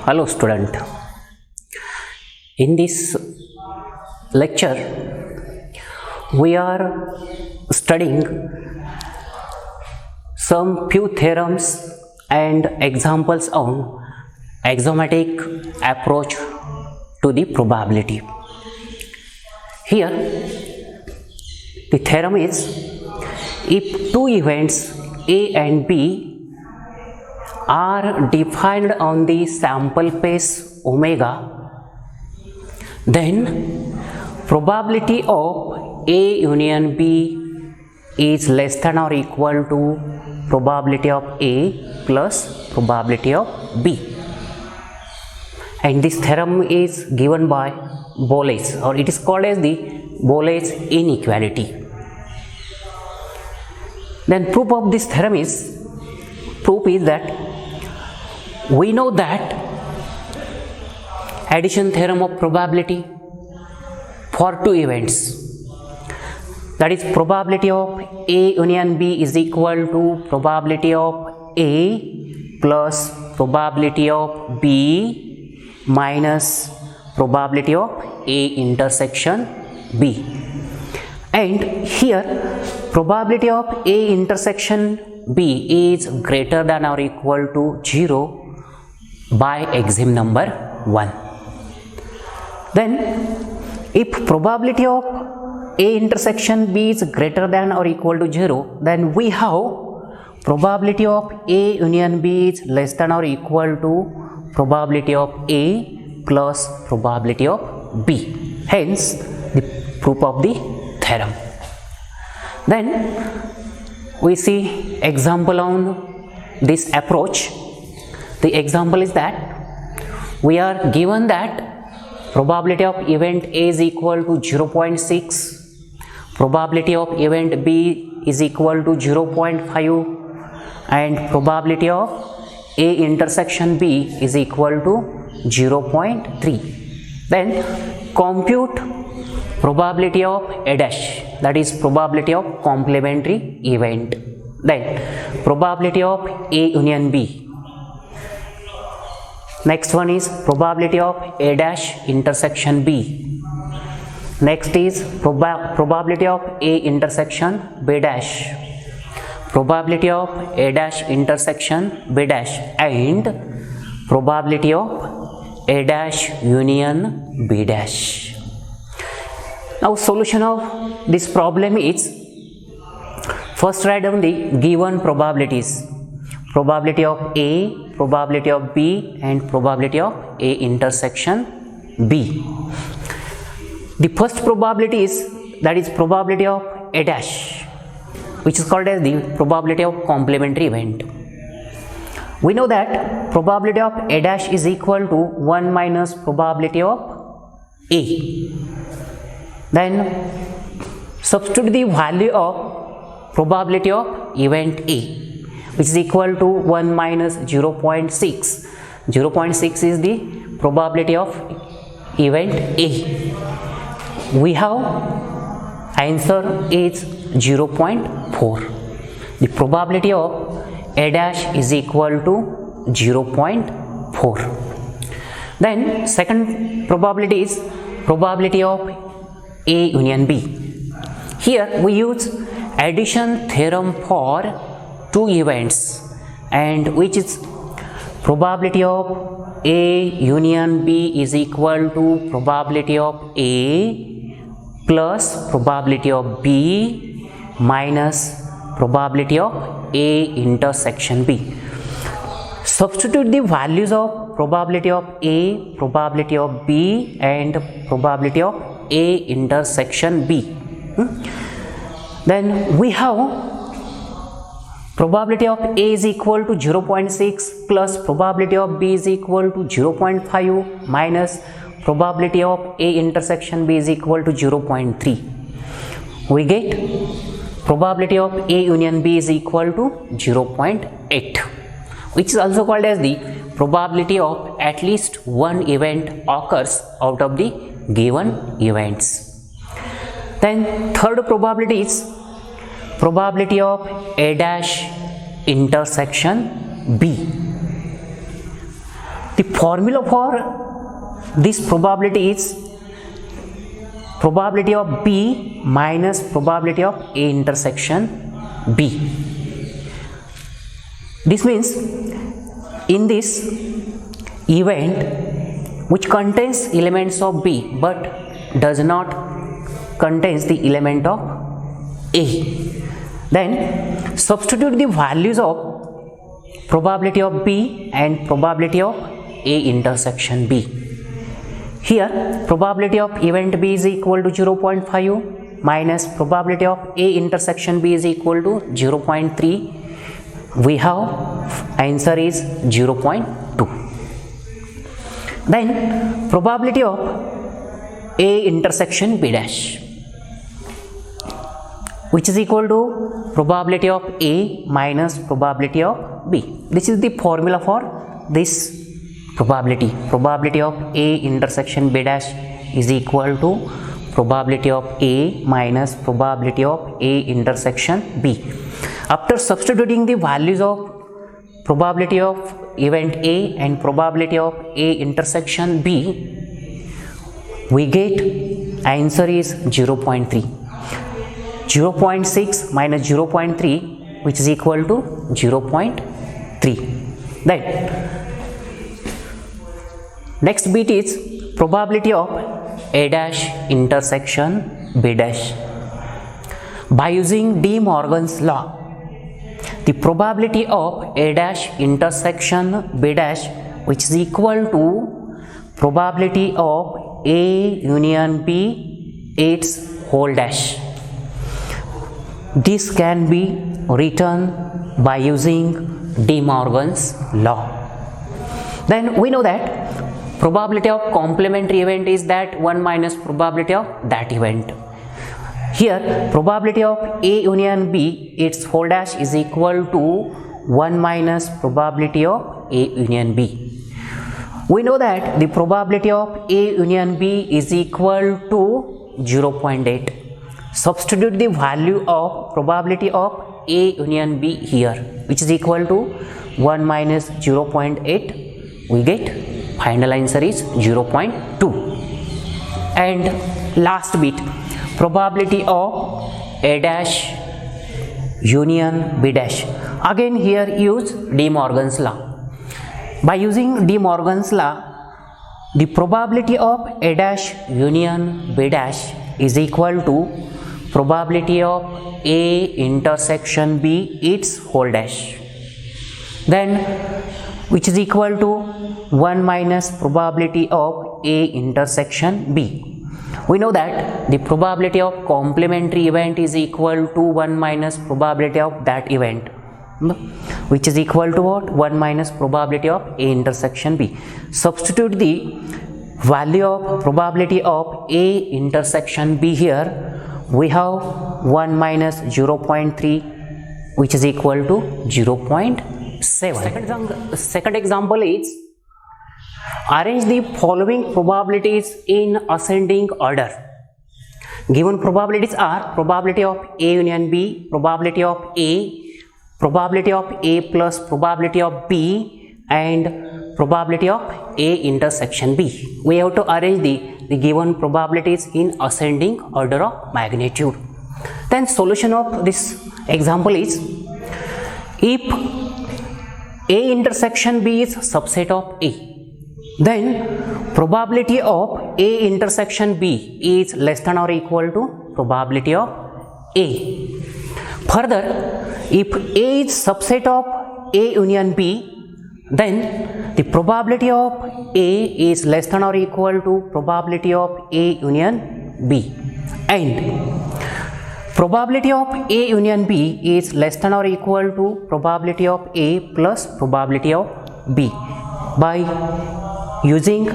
Hello student, in this lecture we are studying some few theorems and examples on axiomatic approach to the probability. Here the theorem is, if two events A and B are defined on the sample space omega, then probability of A union B is less than or equal to probability of A plus probability of B. And this theorem is given by Bolles, or it is called as the Bolles inequality. Then proof of this theorem is that we know that addition theorem of probability for two events, that is probability of A union B is equal to probability of A plus probability of B minus probability of A intersection B. And here probability of A intersection B is greater than or equal to 0 by axiom number 1. Then if probability of A intersection B is greater than or equal to 0, then we have probability of A union B is less than or equal to probability of A plus probability of B. Hence the proof of the theorem. Then we see example on this approach. The example is that we are given that probability of event A is equal to 0.6, probability of event B is equal to 0.5, and probability of A intersection B is equal to 0.3. Then compute probability of A dash, that is probability of complementary event. Then probability of A union B. Next one is probability of A dash intersection B. Next is probability of A intersection B dash, probability of A dash intersection B dash, and probability of A dash union B dash. Now solution of this problem is, first write down the given probabilities, probability of A, probability of B, and probability of A intersection B. The first probability is, that is probability of A dash, which is called as the probability of complementary event. We know that probability of A dash is equal to 1 minus probability of A. Then substitute the value of probability of event A, which is equal to 1 minus 0.6. 0.6 is the probability of event A. We have answer is 0.4. The probability of A dash is equal to 0.4. Then second probability is probability of A union B. Here we use addition theorem for two events, and which is probability of A union B is equal to probability of A plus probability of B minus probability of A intersection B. Substitute the values of probability of A, probability of B, and probability of A intersection B. Then we have probability of A is equal to 0.6 plus probability of B is equal to 0.5 minus probability of A intersection B is equal to 0.3. We get probability of A union B is equal to 0.8, which is also called as the probability of at least one event occurs out of the given events. Then third probability is probability of A dash intersection B. The formula for this probability is probability of B minus probability of A intersection B. This means in this event which contains elements of B but does not contains the element of A, then substitute the values of probability of B and probability of A intersection B. Here probability of event B is equal to 0.5 minus probability of A intersection B is equal to 0.3. We have answer is 0.2. Then probability of A intersection B dash, which is equal to probability of A minus probability of B. This is the formula for this probability. Probability of A intersection B dash is equal to probability of A minus probability of A intersection B. After substituting the values of probability of event A and probability of A intersection B, we get answer is 0.3. 0.6 minus 0.3, which is equal to 0.3. Then next bit is probability of A dash intersection B dash. By using De Morgan's law, the probability of A dash intersection B dash, which is equal to probability of A union B its whole dash. This can be written by using De Morgan's law. Then we know that probability of complementary event is that 1 minus probability of that event. Here probability of A union B its whole dash is equal to 1 minus probability of A union B. We know that the probability of A union B is equal to 0.8. Substitute the value of probability of A union B here, which is equal to 1 minus 0.8. We get final answer is 0.2. And last bit, probability of A dash union B dash. Again here use De Morgan's law. By using De Morgan's law, the probability of A dash union B dash is equal to probability of A intersection B its whole dash, then which is equal to 1 minus probability of A intersection B. We know that the probability of complementary event is equal to 1 minus probability of that event, which is equal to what? 1 minus probability of A intersection B. Substitute the value of probability of A intersection B here. We have 1 minus 0.3, which is equal to 0.7. Second example is arrange the following probabilities in ascending order. Given probabilities are probability of A union B, probability of A, probability of A plus probability of B, and probability of A intersection B. We have to arrange the given probabilities in ascending order of magnitude. Then solution of this example is, if A intersection B is subset of A, then probability of A intersection B is less than or equal to probability of A. Further, if A is subset of A union B, then the probability of A is less than or equal to probability of A union B, and probability of A union B is less than or equal to probability of A plus probability of B by using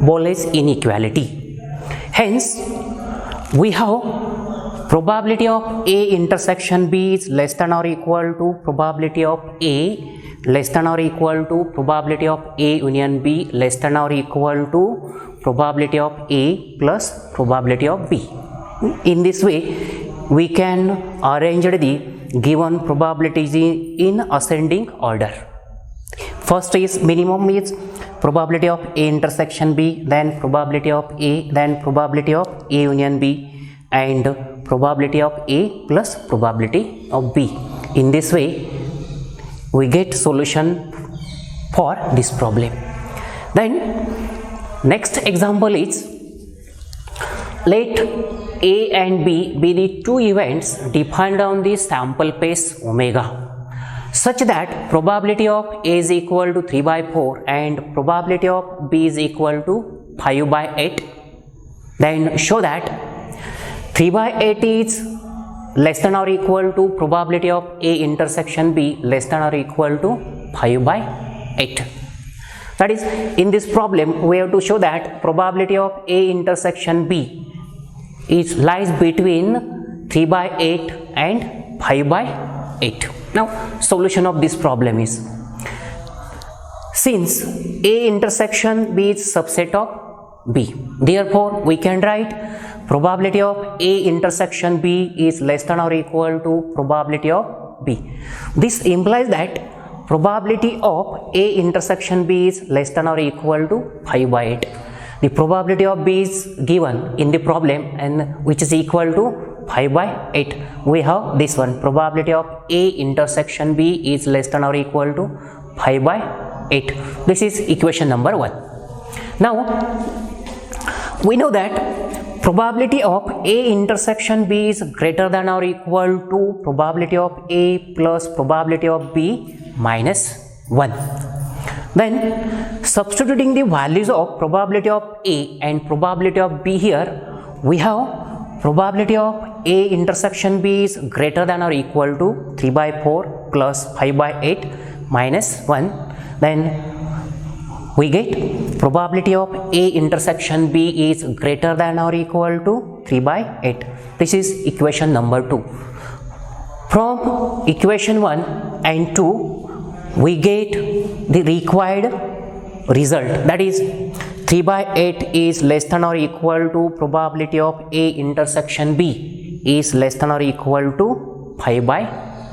Bolle's inequality. Hence, we have probability of A intersection B is less than or equal to probability of A less than or equal to probability of A union B less than or equal to probability of A plus probability of B. In this way, we can arrange the given probabilities in ascending order. First is minimum is probability of A intersection B, then probability of A, then probability of A union B, and probability of A plus probability of B. In this way we get solution for this problem. Then next example is, let A and B be the two events defined on the sample space omega, such that probability of A is equal to 3 by 4 and probability of B is equal to 5 by 8. Then show that 3 by 8 is less than or equal to probability of A intersection B less than or equal to 5 by 8. That is, in this problem we have to show that probability of A intersection B is lies between 3 by 8 and 5 by 8. Now solution of this problem is, since A intersection B is subset of B, therefore we can write probability of A intersection B is less than or equal to probability of B. This implies that probability of A intersection B is less than or equal to 5 by 8. The probability of B is given in the problem and which is equal to 5 by 8. We have this one, probability of A intersection B is less than or equal to 5 by 8. This is equation number 1. Now we know that probability of A intersection B is greater than or equal to probability of A plus probability of B minus 1. Then substituting the values of probability of A and probability of B here, we have probability of A intersection B is greater than or equal to 3 by 4 plus 5 by 8 minus 1. Then we get probability of A intersection B is greater than or equal to 3 by 8. This is equation number 2. From equation 1 and 2 we get the required result, that is 3 by 8 is less than or equal to probability of A intersection B is less than or equal to 5 by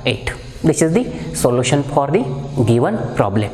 8. This is the solution for the given problem.